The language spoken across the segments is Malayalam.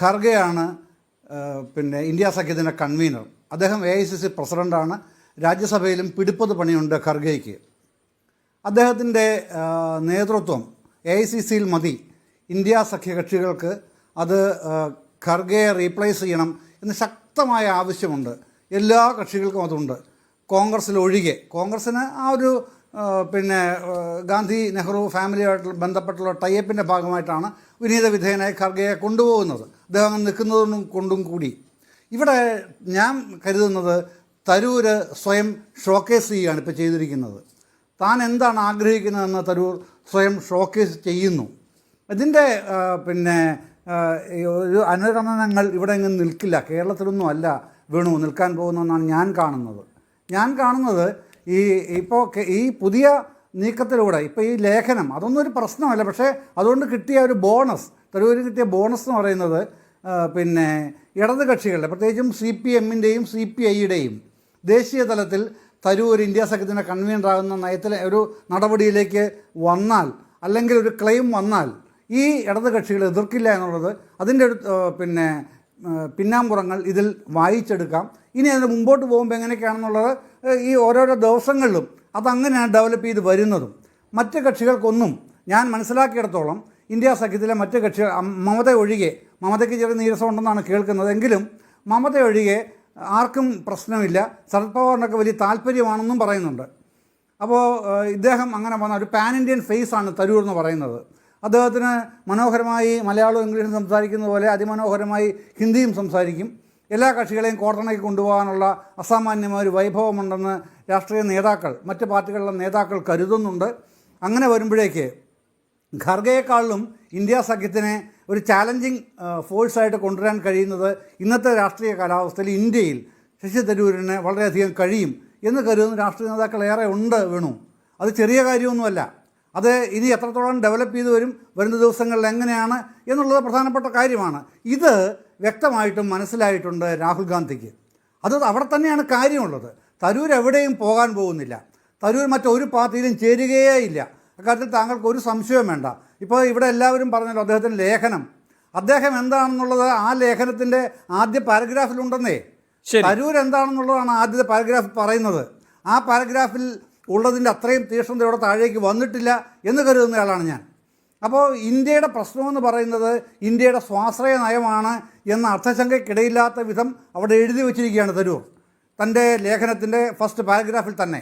ഖർഗെയാണ് പിന്നെ ഇന്ത്യ സഖ്യത്തിൻ്റെ കൺവീനർ. അദ്ദേഹം AICC പ്രസിഡൻ്റാണ്. രാജ്യസഭയിലും പിടിപ്പത് പണിയുണ്ട് ഖർഗെയ്ക്ക്. അദ്ദേഹത്തിൻ്റെ നേതൃത്വം AICCയിൽ മതി. ഇന്ത്യ സഖ്യകക്ഷികൾക്ക് അത് ഖർഗെയെ റീപ്ലേസ് ചെയ്യണം എന്ന് ശക്തമായ ആവശ്യമുണ്ട്. എല്ലാ കക്ഷികൾക്കും അതുണ്ട്, കോൺഗ്രസ്സിലൊഴികെ. കോൺഗ്രസ്സിന് ആ ഒരു പിന്നെ ഗാന്ധി നെഹ്റു ഫാമിലിയുമായിട്ട് ബന്ധപ്പെട്ടുള്ള ടൈപ്പിൻ്റെ ഭാഗമായിട്ടാണ് വിനീത വിധേയനായി ഖർഗെയെ കൊണ്ടുപോകുന്നത്. അദ്ദേഹം അങ്ങനെ നിൽക്കുന്നതും കൊണ്ടും കൂടി. ഇവിടെ ഞാൻ കരുതുന്നത് തരൂർ സ്വയം ഷോക്കേസ് ചെയ്യുകയാണ് ഇപ്പോൾ ചെയ്തിരിക്കുന്നത്. താൻ എന്താണ് ആഗ്രഹിക്കുന്നതെന്ന് തരൂർ സ്വയം ഷോക്കേസ് ചെയ്യുന്നു. ഇതിൻ്റെ പിന്നെ ഒരു അനുരണനങ്ങൾ ഇവിടെ എങ്ങും നിൽക്കില്ല. കേരളത്തിലൊന്നും അല്ല വേണു നിൽക്കാൻ പോകുന്നതെന്നാണ് ഞാൻ കാണുന്നത്. ഇപ്പോൾ ഈ പുതിയ നീക്കത്തിലൂടെ ഇപ്പോൾ ഈ ലേഖനം അതൊന്നും ഒരു പ്രശ്നമല്ല. പക്ഷേ അതുകൊണ്ട് കിട്ടിയ ഒരു ബോണസ്, തരൂരിന് കിട്ടിയ ബോണസ് എന്ന് പറയുന്നത് പിന്നെ ഇടത് കക്ഷികളുടെ, പ്രത്യേകിച്ചും CPMൻ്റെയും CPIയുടെയും ദേശീയ തലത്തിൽ തരൂർ ഇന്ത്യ സഖ്യത്തിൻ്റെ കൺവീനറാകുന്ന നയത്തിലെ ഒരു നടപടിയിലേക്ക് വന്നാൽ, അല്ലെങ്കിൽ ഒരു ക്ലെയിം വന്നാൽ, ഈ ഇടത് കക്ഷികൾ എതിർക്കില്ല എന്നുള്ളത് അതിൻ്റെ ഒരു പിന്നെ പിന്നാമ്പുറങ്ങൾ ഇതിൽ വായിച്ചെടുക്കാം. ഇനി അതിന് മുമ്പോട്ട് പോകുമ്പോൾ എങ്ങനെയൊക്കെയാണെന്നുള്ളത് ഈ ഓരോരോ ദിവസങ്ങളിലും അതങ്ങനെയാണ് ഡെവലപ്പ് ചെയ്ത് വരുന്നതും. മറ്റ് കക്ഷികൾക്കൊന്നും ഞാൻ മനസ്സിലാക്കിയിടത്തോളം ഇന്ത്യ സഖ്യത്തിലെ മറ്റ് കക്ഷികൾ മമത ഒഴികെ, മമതയ്ക്ക് ചെറിയ നീരസം ഉണ്ടെന്നാണ് കേൾക്കുന്നത്, എങ്കിലും മമത ഒഴികെ ആർക്കും പ്രശ്നമില്ല. ശരത് പവാറിനൊക്കെ വലിയ താല്പര്യമാണെന്നും പറയുന്നുണ്ട്. അപ്പോൾ ഇദ്ദേഹം അങ്ങനെ വന്ന ഒരു പാൻ ഇന്ത്യൻ ഫേസാണ് തരൂർ എന്ന് പറയുന്നത്. അദ്ദേഹത്തിന് മനോഹരമായി മലയാളവും ഇംഗ്ലീഷും സംസാരിക്കുന്ന പോലെ അതിമനോഹരമായി ഹിന്ദിയും സംസാരിക്കും. എല്ലാ കക്ഷികളെയും കോർട്ടണയ്ക്ക് കൊണ്ടുപോകാനുള്ള അസാമാന്യമായ ഒരു വൈഭവമുണ്ടെന്ന് രാഷ്ട്രീയ നേതാക്കൾ, മറ്റ് പാർട്ടികളിലെ നേതാക്കൾ കരുതുന്നുണ്ട്. അങ്ങനെ വരുമ്പോഴേക്ക് ഖർഗെയെക്കാളിലും ഇന്ത്യ സഖ്യത്തിനെ ഒരു ചാലഞ്ചിങ് ഫോഴ്സായിട്ട് കൊണ്ടുവരാൻ കഴിയുന്നത് ഇന്നത്തെ രാഷ്ട്രീയ കാലാവസ്ഥയിൽ ഇന്ത്യയിൽ ശശി തരൂരിന് വളരെയധികം കഴിയും എന്ന് കരുതുന്ന രാഷ്ട്രീയ നേതാക്കൾ ഏറെ ഉണ്ട് വേണു. അത് ചെറിയ കാര്യമൊന്നുമല്ല. അത് ഇനി എത്രത്തോളം ഡെവലപ്പ് ചെയ്ത് വരുന്ന ദിവസങ്ങളിൽ എങ്ങനെയാണ് എന്നുള്ളത് പ്രധാനപ്പെട്ട കാര്യമാണ്. ഇത് വ്യക്തമായിട്ടും മനസ്സിലായിട്ടുണ്ട് രാഹുൽ ഗാന്ധിക്ക്. അത് അവിടെ തന്നെയാണ് കാര്യമുള്ളത്. തരൂർ എവിടെയും പോകാൻ പോകുന്നില്ല. തരൂർ മറ്റൊരു പാർട്ടിയിലും ചേരുകയേ ഇല്ല. അക്കാര്യത്തിൽ താങ്കൾക്ക് ഒരു സംശയവും വേണ്ട. ഇപ്പോൾ ഇവിടെ എല്ലാവരും പറഞ്ഞല്ലോ അദ്ദേഹത്തിൻ്റെ ലേഖനം, അദ്ദേഹം എന്താണെന്നുള്ളത് ആ ലേഖനത്തിൻ്റെ ആദ്യ പാരഗ്രാഫിലുണ്ടെന്നേ. തരൂർ എന്താണെന്നുള്ളതാണ് ആദ്യത്തെ പാരഗ്രാഫ് പറയുന്നത്. ആ പാരഗ്രാഫിൽ ഉള്ളതിൻ്റെ അത്രയും തീക്ഷ്ണതയോടെ താഴേക്ക് വന്നിട്ടില്ല എന്ന് കരുതുന്നയാളാണ് ഞാൻ. അപ്പോൾ ഇന്ത്യയുടെ പ്രശ്നമെന്ന് പറയുന്നത് ഇന്ത്യയുടെ സ്വാശ്രയ നയമാണ് എന്ന അർത്ഥശങ്കയ്ക്കിടയില്ലാത്ത വിധം അവിടെ എഴുതി വച്ചിരിക്കുകയാണ് തരൂർ തൻ്റെ ലേഖനത്തിൻ്റെ ഫസ്റ്റ് പാരഗ്രാഫിൽ തന്നെ.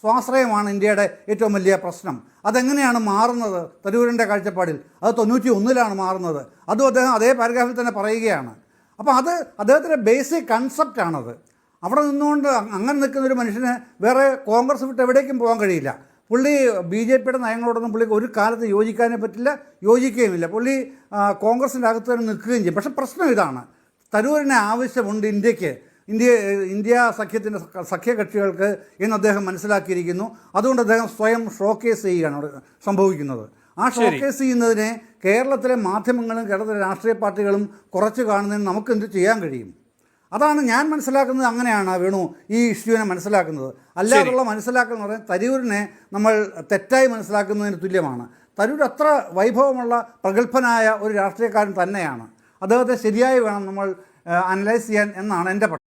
സ്വാശ്രയമാണ് ഇന്ത്യയുടെ ഏറ്റവും വലിയ പ്രശ്നം. അതെങ്ങനെയാണ് മാറുന്നത് തരൂരിൻ്റെ കാഴ്ചപ്പാടിൽ? അത് 91-ലാണ് മാറുന്നത്. അതും അദ്ദേഹം അതേ പാരഗ്രാഫിൽ തന്നെ പറയുകയാണ്. അപ്പോൾ അത് അദ്ദേഹത്തിൻ്റെ ബേസിക് കൺസെപ്റ്റാണത്. അവിടെ നിന്നുകൊണ്ട് അങ്ങനെ നിൽക്കുന്നൊരു മനുഷ്യന് വേറെ കോൺഗ്രസ് വിട്ട് എവിടേക്കും പോകാൻ കഴിയില്ല. പുള്ളി BJPയുടെ നയങ്ങളോടൊന്നും പുള്ളിക്ക് ഒരു കാലത്ത് യോജിക്കാനേ പറ്റില്ല, യോജിക്കുകയുമില്ല. പുള്ളി കോൺഗ്രസിൻ്റെ അകത്ത് തന്നെ നിൽക്കുകയും ചെയ്യും. പക്ഷേ പ്രശ്നം ഇതാണ്, തരൂരിന് ആവശ്യമുണ്ട് ഇന്ത്യ സഖ്യത്തിൻ്റെ സഖ്യകക്ഷികൾക്ക് എന്ന് അദ്ദേഹം മനസ്സിലാക്കിയിരിക്കുന്നു. അതുകൊണ്ട് അദ്ദേഹം സ്വയം ഷോക്കേസ് ചെയ്യുകയാണ് സംഭവിക്കുന്നത്. ആ ഷോക്കേസ് ചെയ്യുന്നതിനെ കേരളത്തിലെ മാധ്യമങ്ങളും കേരളത്തിലെ രാഷ്ട്രീയ പാർട്ടികളും കുറച്ച് കാണുന്നതിന് നമുക്ക് എന്ത് ചെയ്യാൻ കഴിയും? അതാണ് ഞാൻ മനസ്സിലാക്കുന്നത്. അങ്ങനെയാണ് വേണു ഈ ഇഷ്യൂവിനെ മനസ്സിലാക്കുന്നത്. അല്ലാതുള്ള മനസ്സിലാക്കൽ എന്ന് പറഞ്ഞാൽ തരൂരിനെ നമ്മൾ തെറ്റായി മനസ്സിലാക്കുന്നതിന് തുല്യമാണ്. തരൂർ അത്ര വൈഭവമുള്ള പ്രഗത്ഭനായ ഒരു രാഷ്ട്രീയക്കാരൻ തന്നെയാണ്. അദ്ദേഹത്തെ ശരിയായി വേണം നമ്മൾ അനലൈസ് ചെയ്യാൻ എന്നാണ് എൻ്റെ പക്ഷം.